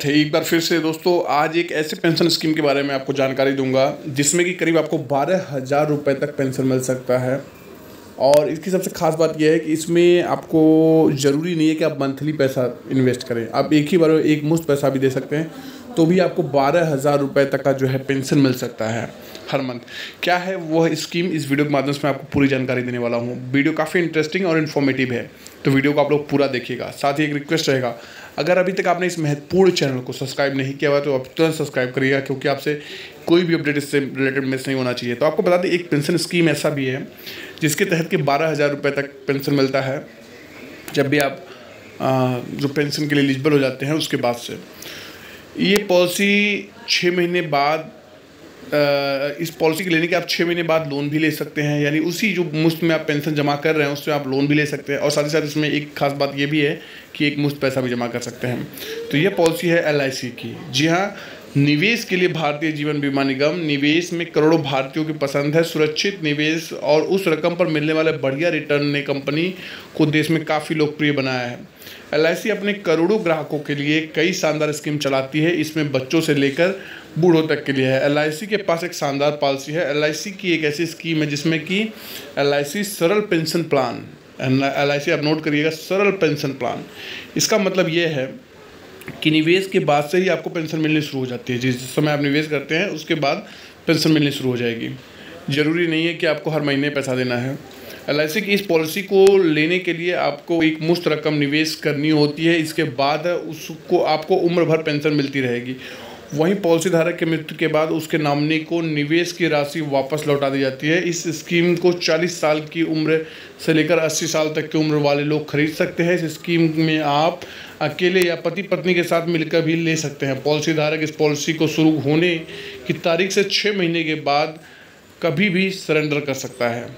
स्वागत है एक बार फिर से दोस्तों। आज एक ऐसे पेंशन स्कीम के बारे में आपको जानकारी दूंगा जिसमें कि करीब आपको 12,000 रुपये तक पेंशन मिल सकता है। और इसकी सबसे खास बात यह है कि इसमें आपको ज़रूरी नहीं है कि आप मंथली पैसा इन्वेस्ट करें, आप एक ही बार में एक मुश्त पैसा भी दे सकते हैं, तो भी आपको 12,000 रुपये तक का जो है पेंशन मिल सकता है हर मंथ। क्या है वह स्कीम, इस वीडियो के माध्यम से मैं आपको पूरी जानकारी देने वाला हूँ। वीडियो काफ़ी इंटरेस्टिंग और इन्फॉर्मेटिव है, तो वीडियो को आप लोग पूरा देखिएगा। साथ ही एक रिक्वेस्ट रहेगा, अगर अभी तक आपने इस महत्वपूर्ण चैनल को सब्सक्राइब नहीं किया हुआ तो आप तुरंत सब्सक्राइब करिएगा, क्योंकि आपसे कोई भी अपडेट इससे रिलेटेड मिस नहीं होना चाहिए। तो आपको बता दें, एक पेंशन स्कीम ऐसा भी है जिसके तहत कि 12,000 रुपये तक पेंशन मिलता है जब भी आप जो पेंशन के लिए एलिजिबल हो जाते हैं उसके बाद से। ये पॉलिसी 6 महीने बाद, इस पॉलिसी के लेने के आप 6 महीने बाद लोन भी ले सकते हैं, यानी उसी जो मुफ्त में आप पेंशन जमा कर रहे हैं उससे आप लोन भी ले सकते हैं। और साथ ही साथ इसमें एक खास बात ये भी है कि एक मुफ्त पैसा भी जमा कर सकते हैं। तो ये पॉलिसी है LIC की। जी हाँ, निवेश के लिए भारतीय जीवन बीमा निगम निवेश में करोड़ों भारतीयों की पसंद है। सुरक्षित निवेश और उस रकम पर मिलने वाले बढ़िया रिटर्न ने कंपनी को देश में काफ़ी लोकप्रिय बनाया है। LIC अपने करोड़ों ग्राहकों के लिए कई शानदार स्कीम चलाती है। इसमें बच्चों से लेकर बूढ़ों तक के लिए है। LIC के पास एक शानदार पॉलिसी है। LIC की एक ऐसी स्कीम है जिसमें कि LIC सरल पेंशन प्लान, LIC आप नोट करिएगा, सरल पेंशन प्लान। इसका मतलब ये है कि निवेश के बाद से ही आपको पेंशन मिलनी शुरू हो जाती है। जिस समय आप निवेश करते हैं उसके बाद पेंशन मिलनी शुरू हो जाएगी। ज़रूरी नहीं है कि आपको हर महीने पैसा देना है। LIC की इस पॉलिसी को लेने के लिए आपको एक मुश्त रकम निवेश करनी होती है। इसके बाद उसको आपको उम्र भर पेंशन मिलती रहेगी। वहीं पॉलिसी धारक के मृत्यु के बाद उसके नॉमिनी को निवेश की राशि वापस लौटा दी जाती है। इस स्कीम को 40 साल की उम्र से लेकर 80 साल तक की उम्र वाले लोग खरीद सकते हैं। इस स्कीम में आप अकेले या पति पत्नी के साथ मिलकर भी ले सकते हैं। पॉलिसी धारक इस पॉलिसी को शुरू होने की तारीख से 6 महीने के बाद कभी भी सरेंडर कर सकता है।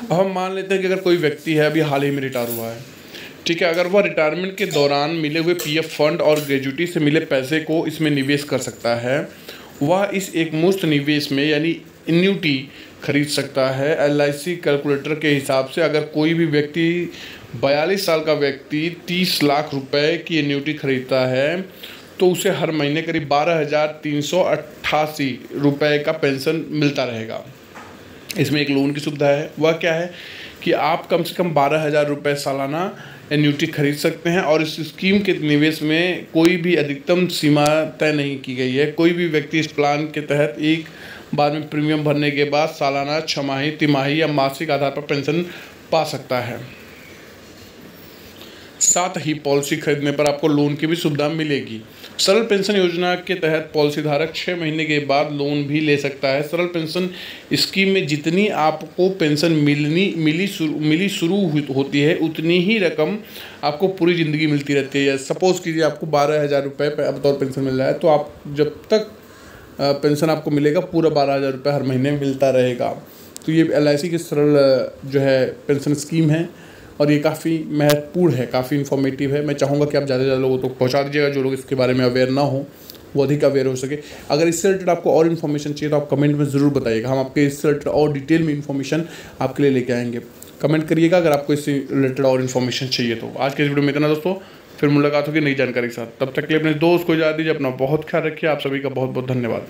अब हम मान लेते हैं कि अगर कोई व्यक्ति है, अभी हाल ही में रिटायर हुआ है, ठीक है, अगर वह रिटायरमेंट के दौरान मिले हुए PF फंड और ग्रेजुइटी से मिले पैसे को इसमें निवेश कर सकता है। वह इस एक मुफ्त निवेश में यानी एन्युटी खरीद सकता है। LIC कैलकुलेटर के हिसाब से अगर कोई भी व्यक्ति 42 साल का व्यक्ति 30 लाख रुपए की एन्युटी खरीदता है तो उसे हर महीने करीब 12,388 रुपये का पेंशन मिलता रहेगा। इसमें एक लोन की सुविधा है। वह क्या है कि आप कम से कम 12,000 रुपये सालाना एन्युटी खरीद सकते हैं। और इस स्कीम के निवेश में कोई भी अधिकतम सीमा तय नहीं की गई है। कोई भी व्यक्ति इस प्लान के तहत एक बार में प्रीमियम भरने के बाद सालाना, छमाही, तिमाही या मासिक आधार पर पेंशन पा सकता है। साथ ही पॉलिसी खरीदने पर आपको लोन की भी सुविधा मिलेगी। सरल पेंशन योजना के तहत पॉलिसी धारक 6 महीने के बाद लोन भी ले सकता है। सरल पेंशन स्कीम में जितनी आपको पेंशन मिली शुरू होती है उतनी ही रकम आपको पूरी ज़िंदगी मिलती रहती है। सपोज़ कीजिए आपको 12,000 रुपये बतौर पेंशन मिल रहा है, तो आप जब तक पेंशन आपको मिलेगा पूरा 12,000 रुपये हर महीने मिलता रहेगा। तो ये LIC की सरल जो है पेंशन स्कीम है और ये काफ़ी महत्वपूर्ण है, काफ़ी इन्फॉर्मेटिव है। मैं चाहूँगा कि आप ज़्यादा से ज़्यादा लोगों तक पहुँचा दीजिएगा, जो लोग इसके बारे में अवेयर ना हो वो अधिक अवेयर हो सके। अगर इससे रिलेटेड आपको और इन्फॉर्मेशन चाहिए तो आप कमेंट में ज़रूर बताइएगा, हम आपके इससे रिलेटेड और डिटेल में इन्फॉर्मेशन आपके लिए लेके आएंगे। कमेंट करिएगा अगर आपको इससे रिलेटेड और इन्फॉर्मेशन चाहिए तो। आज के इस वीडियो में इतना दोस्तों, फिर मुलाकात होगी नई जानकारी के साथ। तब तक के लिए अपने दोस्त को इजाज़त दीजिए। अपना बहुत ख्याल रखिए। आप सभी का बहुत बहुत धन्यवाद।